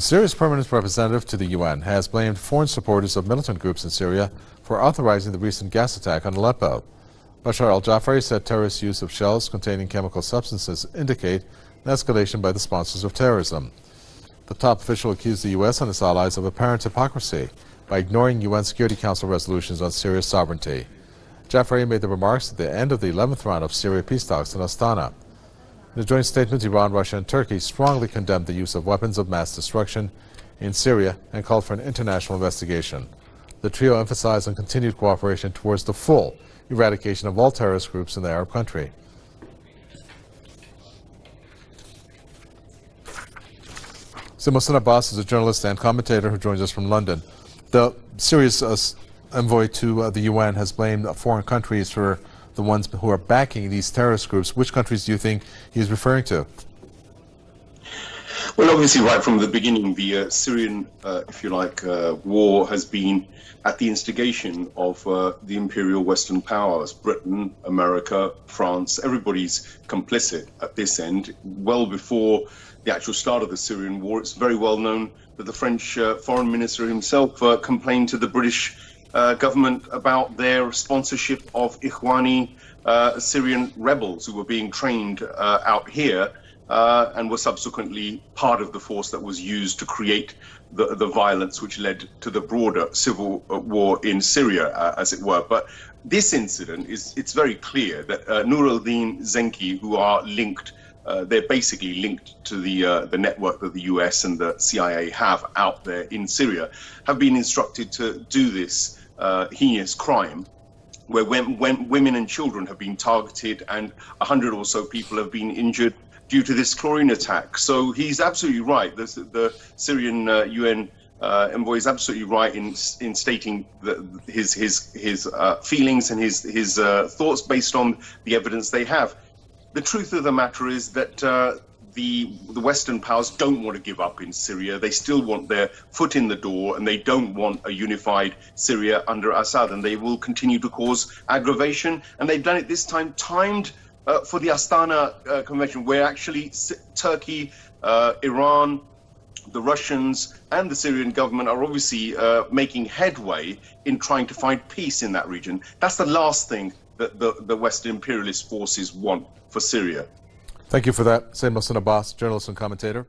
Syria's permanent representative to the UN has blamed foreign supporters of militant groups in Syria for authorizing the recent gas attack on Aleppo. Bashar al-Jafari said terrorist use of shells containing chemical substances indicate an escalation by the sponsors of terrorism. The top official accused the U.S. and its allies of apparent hypocrisy by ignoring UN Security Council resolutions on Syria's sovereignty. Jafari made the remarks at the end of the 11th round of Syria peace talks in Astana. In a joint statement, Iran, Russia and Turkey strongly condemned the use of weapons of mass destruction in Syria and called for an international investigation. The trio emphasized on continued cooperation towards the full eradication of all terrorist groups in the Arab country. So Mohsen Abbas is a journalist and commentator who joins us from London. The Syria's envoy to the UN has blamed foreign countries for the ones who are backing these terrorist groups. Which countries do you think he's referring to? Well, obviously, right from the beginning, the Syrian, if you like, war has been at the instigation of the imperial Western powers. Britain, America, France, everybody's complicit at this end. Well before the actual start of the Syrian war, it's very well known that the French foreign minister himself complained to the British government about their sponsorship of Ikhwani Syrian rebels who were being trained out here and were subsequently part of the force that was used to create the violence which led to the broader civil war in Syria, as it were. But this incident it's very clear that Nur al-Din Zenki, who are linked, they're basically linked to the network that the US and the CIA have out there in Syria, have been instructed to do this heinous crime, where when women and children have been targeted and 100 or so people have been injured due to this chlorine attack. So he's absolutely right. The Syrian UN envoy is absolutely right in stating his feelings and his thoughts based on the evidence they have. The truth of the matter is that the Western powers don't want to give up in Syria. They still want their foot in the door, and they don't want a unified Syria under Assad, and they will continue to cause aggravation. And they've done it this time, timed for the Astana Convention, where actually Turkey, Iran, the Russians and the Syrian government are obviously making headway in trying to find peace in that region. That's the last thing that the Western imperialist forces want for Syria. Thank you for that. Mohsen Abbas, journalist and commentator.